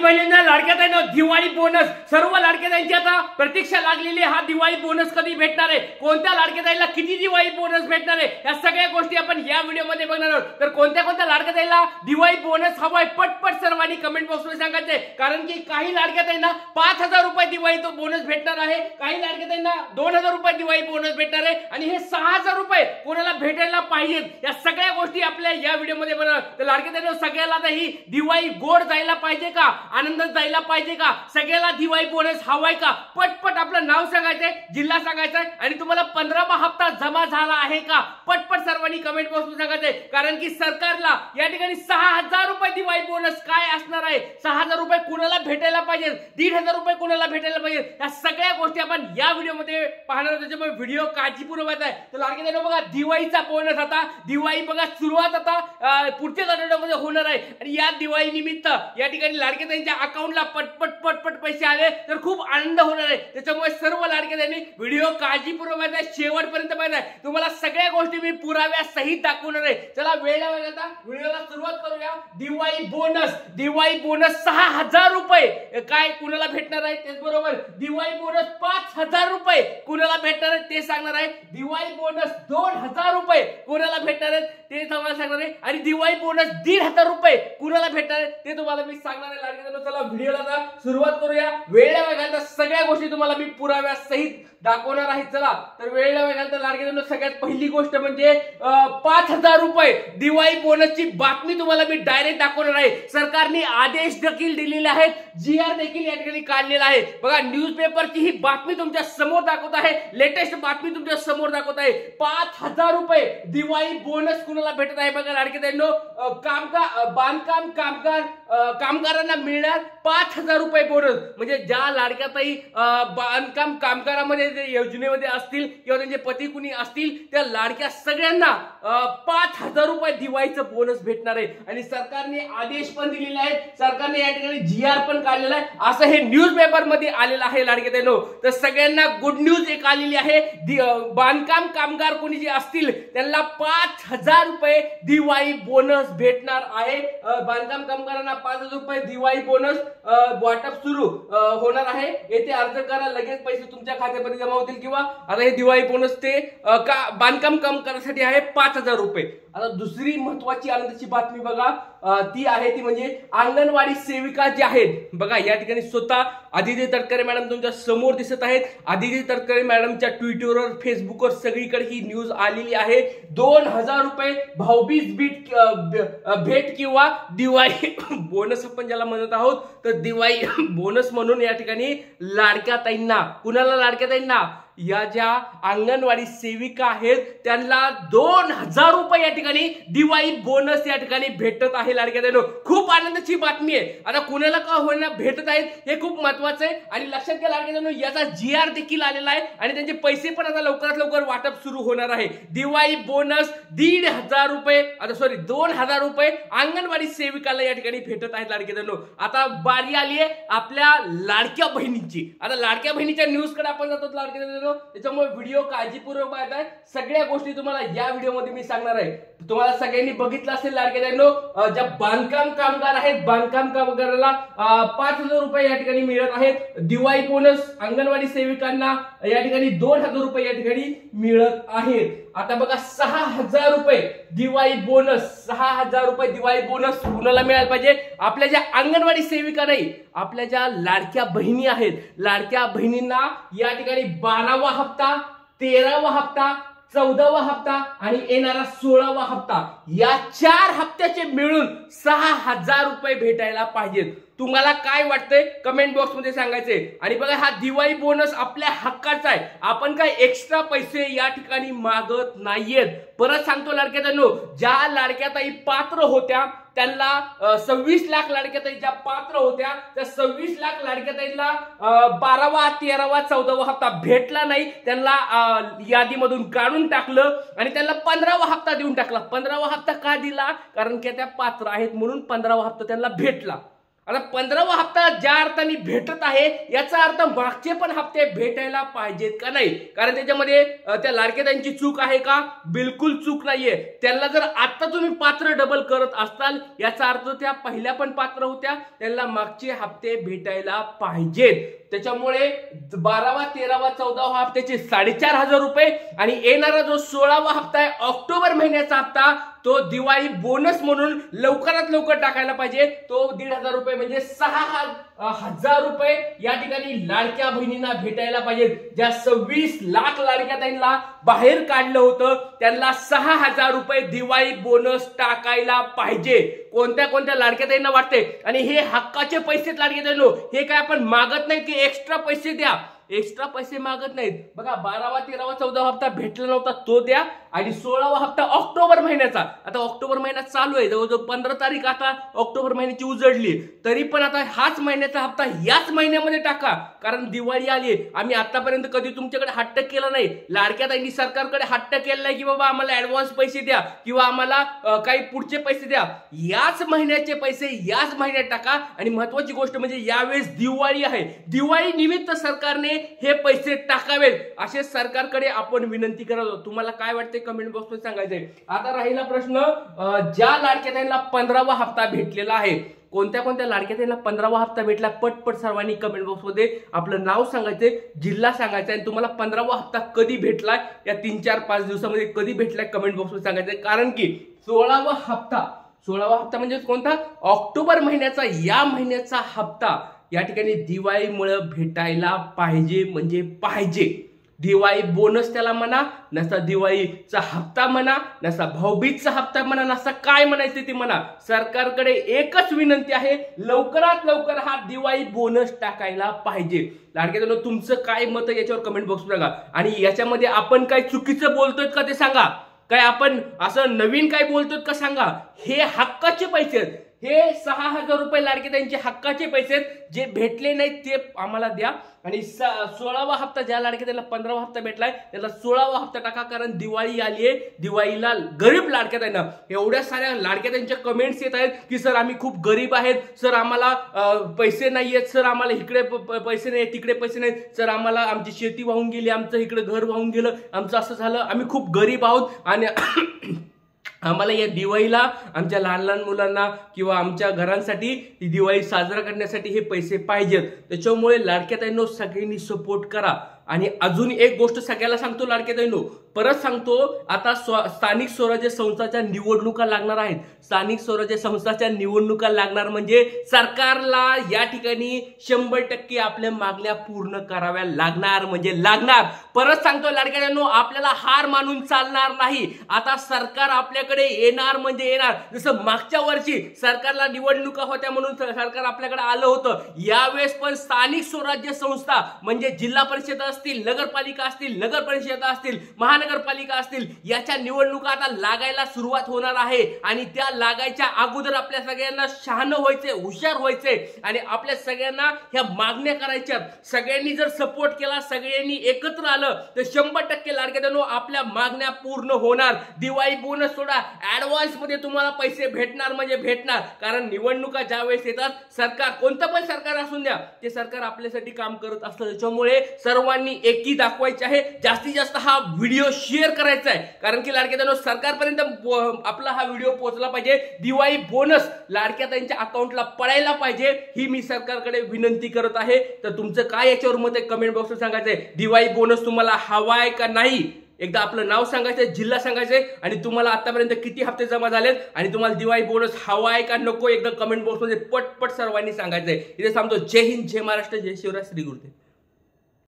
बहिणींना लाडक्या ताईंना दिवाळी बोनस सर्व लाडक्या ताईंची आता प्रतीक्षा लागलेली हा दिवाळी बोनस कधी भेटणार आहे, कोणत्या लाडक्या ताईला किती दिवाळी बोनस भेटणार आहे, या सगळ्या गोष्टी आपण या व्हिडिओ मध्ये बघणार आहोत। तर कोणत्या कोणत्या लाडक्या ताईला दिवाळी बोनस हवाय पटपट सर्वांनी कमेंट बॉक्स मध्ये सांगायचे, कारण की काही लाडक्या ताईंना 5000 रुपये दिवाळी तो बोनस भेटणार आहे, काही लाडक्या ताईंना 2000 रुपये दिवाळी बोनस भेटणार आहे आणि हे 6000 रुपये कोणाला भेटायला पाहिजेत, या सगळ्या गोष्टी आपल्या या व्हिडिओ मध्ये बघणार। तर लाडक्या ताईंना सगळ्याला आता ही दिवाळी गोड जायला पाहिजे का, आनंदात जायला पाहिजे का, सगळ्याला दिवाळी बोनस हवाय का, पटपट आपलं नाव सांगायचंय, जिल्हा सांगायचंय आणि तुम्हाला 15वा हप्ता जमा झाला आहे का, पटपट सर्वांनी कमेंट बॉक्स मध्ये सांगायचंय, कारण की सरकारला या ठिकाणी 6000 रुपये दिवाळी बोनस काय असणार आहे, 6000 रुपये कुणाला भेटायला पाहिजे, 1500 रुपये कुणाला भेटायला पाहिजे, या सगळ्या गोष्टी आपण या व्हिडिओ मध्ये पाहणार आहोत। त्याच्यामुळे व्हिडिओ काळजीपूर्वक आहे। तर लाडक्या ताईंनो बघा, दिवाळीचा बोनस आता दिवाळी बघा सुरुवात आता पुढच्या आठवड्यामध्ये होणार आहे आणि या दिवाळी निमित्त या ठिकाणी लाडक्या ताईंच्या अकाउंटला पटपट पटपट पैसे आले तर खूप आनंद होणार आहे। त्याच्यामुळे सर्व लाडक्या ताईंनी व्हिडिओ काळजीपूर्वक बघायचा, शेवटपर्यंत बघायचा, तुम्हाला सगळ्या गोष्टी मी पुराव्या सहित दाखवणार आहे। चला वेळ न घालवता व्हिडिओला सुरुवात करूया। दिवाळी बोनस 6000 रुपये काय कुणाला भेटणार आहे तेच बरोबर, दिवाळी बोनस 5000 रुपये कुणाला भेटणार आहे ते सांगणार आहे, दिवाळी बोनस 2000 रुपये कुणाला भेटणार आहे ते तुम्हाला सांगणार आहे आणि दिवाळी बोनस 1500 रुपये कुणाला भेटणार आहे ते तुम्हाला मी सांगणार आहे। लाडक्या ताईंनो चला व्हिडिओला सुरुवात करूया। वेळ न घालवता सगळ्या गोष्टी तुम्हाला मी पुराव्या सहित दाखवणार आहे। चला तर वेळ न घालवता लाडक्या ताईंनो सगळ्यात पहिली गोष्ट म्हणजे 5000 रुपये दिवाळी बोनसची बातमी तुम्हाला मी डायरेक्ट दाखवणार आहे। सरकारने आदेश देखील दिलेले आहेत, GR देखील या ठिकाणी काढलेला आहे। बघा न्यूजपेपरची ही बातमी तुमच्या समोर दाखवत आहे, लेटेस्ट बातमी तुमच्या समोर दाखवत आहे। 5000 रुपये दिवाळी बोनस कुणाला भेटत आहे बघा लाडक्या ताईंनो, बांधकाम कामगारांना मिळणार 5000 रुपये बोनस, म्हणजे ज्या लाडक्या ताई बांधकाम कामगारांमध्ये योजनेमध्ये असतील किंवा त्यांचे पती कुणी असतील त्या लाडक्या सगळ्यांना 5000 रुपये दिवाळीचं बोनस भेटणार आहे आणि सरकारने आदेश पण दिलेले आहेत, सरकारने या ठिकाणी GR पण काढलेला आहे, असं हे न्यूज पेपर मध्ये आलेलं आहे लाडक्या ताईंनो। तर सगळ्यांना गुड न्यूज एक आलेली आहे, बांधकाम कामगार कोणी जे असतील त्यांना 5000 रुपये दिवाळी बोनस भेटणार आहे। बांधकाम कामगारांना 5000 रुपये दिवाळी बोनस वाटप सुरू होणार आहे। येथे अर्ज करा, लगेच पैसे तुमच्या खात्यामध्ये जमा होतील किंवा आता हे दिवाळी बोनस ते बांधकाम कामगारांसाठी आहे 5000 रुपये। आता दुसरी महत्वाची आनंदाची बातमी बघा, ती आहे ती म्हणजे अंगणवाडी सेविका जे आहेत बघा, या ठिकाणी स्वतः आदिती तटकरे मॅडम तुमच्या समोर दिसत आहेत। आदिती तटकरे मॅडमच्या ट्विटरवर फेसबुकवर सगळीकडे ही न्यूज आलेली आहे। 2000 रुपये भाऊबीज भेट किंवा दिवाळी बोनस आपण ज्याला म्हणत आहोत, तर दिवाळी बोनस म्हणून या ठिकाणी लाडक्या ताईंना, कुणाला लाडक्या ताईंना, या ज्या अंगणवाडी सेविका आहेत त्यांना 2000 रुपये या ठिकाणी दिवाळी बोनस या ठिकाणी भेटत आहे लाडक्या ताईंनो। खूप आनंदाची बातमी आहे। आता कुणाला का होईना भेटत आहेत हे खूप महत्वाचं आहे आणि लक्षात घ्या लाडक्या ताईंनो, याचा GR देखील आलेला आहे आणि त्यांचे पैसे पण आता लवकरात लवकर वाटप सुरू होणार आहे। दिवाळी बोनस 1500 रुपये, आता सॉरी 2000 रुपये अंगणवाडी सेविकाला या ठिकाणी भेटत आहेत लाडक्या ताईंनो। आता बारी आली आहे आपल्या लाडक्या बहिणींची। आता लाडक्या बहिणीच्या न्यूज कडे आपण जातो लाडक्या ताईंनो, त्याच्यामुळे व्हिडिओ काळजीपूर्वक पाहत आहे, सगळ्या गोष्टी तुम्हाला या व्हिडिओ मध्ये मी सांगणार आहे। तुम्हाला सगळ्यांनी बघितलं असेल लाडक्या ताईंनो, ज्या बांधकाम कामगार आहेत बांधकाम कामगाराला 5000 रुपये या ठिकाणी मिळत आहेत दिवाळी बोनस, अंगणवाडी सेविकांना या ठिकाणी 2000 रुपये या ठिकाणी मिळत आहेत। आता बघा 6000 रुपये दिवाळी बोनस, 6000 रुपये दिवाळी बोनस कुणाला मिळायला पाहिजे, आपल्या ज्या अंगणवाडी सेविका नाही, आपल्या ज्या लाडक्या बहिणी आहेत, लाडक्या बहिणींना या ठिकाणी 12वा हप्ता, 13वा हप्ता, 14वा हप्ता आणि येणारा 16वा हप्ता, या 4 हप्त्याचे मिळून 6000 रुपये भेटायला पाहिजेत। तुम्हाला काय वाटतंय कमेंट बॉक्स मध्ये सांगायचे। आणि बघा हा दिवाळी बोनस आपल्या हक्काचा आहे, आपण काय एक्स्ट्रा पैसे या ठिकाणी मागत नाहीयेत। परत सांगतो लाडक्या ताईंनो, ज्या लाडक्या ताई पात्र होत्या त्यांना 26 लाख लाडक्या ताई ज्या पात्र होत्या त्या 26 लाख लाडक्या ताईंना 12वा, 13वा, 14वा हप्ता भेटला नाही, त्यांना यादीमधून काढून टाकलं आणि त्यांना 15वा हप्ता देऊन टाकला। 15वा हप्ता का दिला, कारण की त्या पात्र आहेत म्हणून 15वा हप्ता त्यांना भेटला। आता 15वा हप्ता ज्या अर्थाने भेटत आहे याचा अर्थ मागचे पण हप्ते भेटायला पाहिजेत का नाही? कारण त्याच्यामध्ये त्या लाडक्यादारांची चूक आहे का? बिलकुल चूक नाहीये. त्यांना जर आता तुम्ही पात्र डबल करत असताल याचा अर्थ त्या पहिल्या पण पात्र होत्या, त्यांना मागचे हप्ते भेटायला पाहिजेत. त्याच्यामुळे 12वा 13वा 14वा हप्त्याचे 4,500 रुपये आणि येणारा जो 16वा हप्ता आहे ऑक्टोबर महिन्याचा हप्ता तो दिवाळी बोनस म्हणून लवकरात लवकर टाकायला पाहिजे. तो 1,500 रुपये म्हणजे 6,000 रुपये या ठिकाणी लाडक्या बहिणींना भेटायला पाहिजे. ज्या 26 लाख लाडक्या बहिणींना बाहेर काढलं होतं त्यांना 6,000 रुपये दिवाळी बोनस टाकायला पाहिजे. कोणत्या कोणत्या लाडक्या बहिणींना वाटते? आणि हे हक्काचे पैसे लाडक्या बहिणींनो, हे काय आपण मागत नाही की एक्स्ट्रा पैसे द्या, एक्स्ट्रा पैसे मागत नाहीत. बघा 12वा 13वा 14वा हप्ता भेटला नव्हता तो द्या आणि 16वा हप्ता ऑक्टोबर महिन्याचा, आता ऑक्टोबर महिना चालू आहे, जवळजवळ 15 तारीख आता ऑक्टोबर महिन्याची उजडली, तरी पण आता हाच महिन्याचा हप्ता याच महिन्यामध्ये टाका. कारण दिवाळी आली. आम्ही आतापर्यंत कधी तुमच्याकडे हट्ट केला नाही, लाडक्या बहिणी सरकारकडे हट्ट केला नाही की बाबा आम्हाला ऍडव्हान्स पैसे द्या किंवा आम्हाला काही पुढचे पैसे द्या. याच महिन्याचे पैसे याच महिन्यात टाका. आणि महत्वाची गोष्ट म्हणजे यावेळेस दिवाळी आहे, दिवाळी निमित्त सरकारने हे पैसे टाकावेत असे सरकारकडे आपण विनंती करतो. तुम्हाला काय वाटते कमेंट बॉक्स मध्ये सांगायचंय. आता राहिला प्रश्न, ज्या लाडक्या बहिणीला 15वा हप्ता भेटलेला आहे, कोणत्या कोणत्या लाडक्या बहिणीला 15वा हप्ता भेटला पटपट सर्वांनी कमेंट बॉक्स मध्ये आपलं नाव सांगायचंय, जिल्हा सांगायचा आणि तुम्हाला 15वा हप्ता कधी भेटलाय या 3-4-5 दिवसामध्ये कधी भेटलाय कमेंट बॉक्स मध्ये सांगायचंय. कारण की 16वा हप्ता म्हणजे कोणता? ऑक्टोबर महिन्याचा, या महिन्याचा हप्ता या ठिकाणी दिवाळीमुळे भेटायला पाहिजे म्हणजे पाहिजे. दिवाळी बोनस त्याला म्हणा, नसा दिवाळीचा हप्ता म्हणा, नसा भाऊबीजचा हप्ता म्हणा, नसा काय म्हणायचं ते म्हणा, सरकारकडे एकच विनंती आहे, लवकरात लवकर हा दिवाळी बोनस टाकायला पाहिजे. लाडक्या तुमचं काय मत याच्यावर कमेंट बॉक्स सांगा. आणि याच्यामध्ये आपण काय चुकीचं बोलतोय का ते सांगा, काय आपण असं नवीन काय बोलतोय का सांगा. हे हक्काचे पैसे आहेत, हे 6,000 रुपये लाडके त्यांचे हक्काचे पैसे आहेत, जे भेटले नाहीत ते आम्हाला द्या. आणि 16वा हप्ता ज्या लाडके त्याला 15वा हप्ता भेटलाय त्याला 16वा हप्ता टाका. कारण दिवाळी आली आहे, दिवाळीला गरीब लाडक्या त्यांना एवढ्या साऱ्या लाडक्या त्यांच्या कमेंट्स येत आहेत की सर आम्ही खूप गरीब आहेत, सर आम्हाला पैसे नाही आहेत, सर आम्हाला इकडे पैसे नाही, तिकडे पैसे नाहीत, सर आम्हाला आमची शेती वाहून गेली, आमचं इकडे घर वाहून गेलं, आमचं असं झालं, आम्ही खूप गरीब आहोत आणि आम्हाला या दिवाळीला आमच्या लहान लहान मुलांना किंवा आमच्या घरांसाठी ही दिवाळी साजरा करण्यासाठी हे पैसे पाहिजेत. त्याच्यामुळे लाडक्या ताईंनो सगळ्यांनी सपोर्ट करा. आणि अजून एक गोष्ट सगळ्याला सांगतो लाडक्या ताईंनो, परत सांगतो, आता स्थानिक स्वराज्य संस्थाच्या निवडणुका लागणार आहेत. स्थानिक स्वराज्य संस्थाच्या निवडणुका लागणार म्हणजे सरकारला या ठिकाणी 100% आपल्या मागण्या पूर्ण कराव्या लागणार म्हणजे लागणार. परत सांगतो लाडक्या ताईंनो, आपल्याला हार मानून चालणार नाही. आता सरकार आपल्याकडे येणार म्हणजे येणार. जसं मागच्या वर्षी सरकारला निवडणुका होत्या म्हणून सरकार आपल्याकडे आलं होतं, यावेळेस पण स्थानिक स्वराज्य संस्था म्हणजे जिल्हा परिषद असतील, नगरपालिका असतील, नगर परिषद असतील, महानगरपालिका असतील, याच्या निवडणुका आता लागायला सुरुवात होणार आहे. आणि त्या लागायच्या अगोदर आपल्या सगळ्यांना शहाणं व्हायचे, हुशार व्हायचे आणि आपल्या सगळ्यांना ह्या मागण्या करायच्या. सगळ्यांनी जर सपोर्ट केला, सगळ्यांनी एकत्र आलं तर 100% लाडक्या ताईंनो आपल्या मागण्या पूर्ण होणार. दिवाळी बोनस सोडा, ऍडव्हान्स मध्ये तुम्हाला पैसे भेटणार म्हणजे भेटणार. कारण निवडणुका ज्यावेळेस येतात, सरकार कोणतं पण सरकार असून द्या, ते सरकार आपल्यासाठी काम करत असतं. त्याच्यामुळे सर्वांनी एकी दाखवायची आहे. जास्तीत जास्त हा व्हिडिओ शेअर करायचा आहे, कारण की लाडक्या ताईंनो सरकारपर्यंत आपला हा व्हिडिओ पोहोचला पाहिजे. दिवाळी बोनस लाडक्या ताईंच्या अकाउंटला पडायला पाहिजे, ही मी सरकारकडे विनंती करत आहे. तर तुमचं काय याच्यावर मत आहे कमेंट बॉक्सवर सांगायचंय. दिवाळी बोनस तुम्हाला हवाय का नाही, एकदा आपलं नाव सांगायचंय, जिल्हा सांगायचंय आणि तुम्हाला आतापर्यंत किती हप्ते जमा झालेत आणि तुम्हाला दिवाळी बोनस हवाय का नको एकदा कमेंट बॉक्समध्ये पटपट सर्वांनी सांगायचंय. इथे सांगतो, जय हिंद, जय महाराष्ट्र, जय शिवराय, श्री गुरुदेव.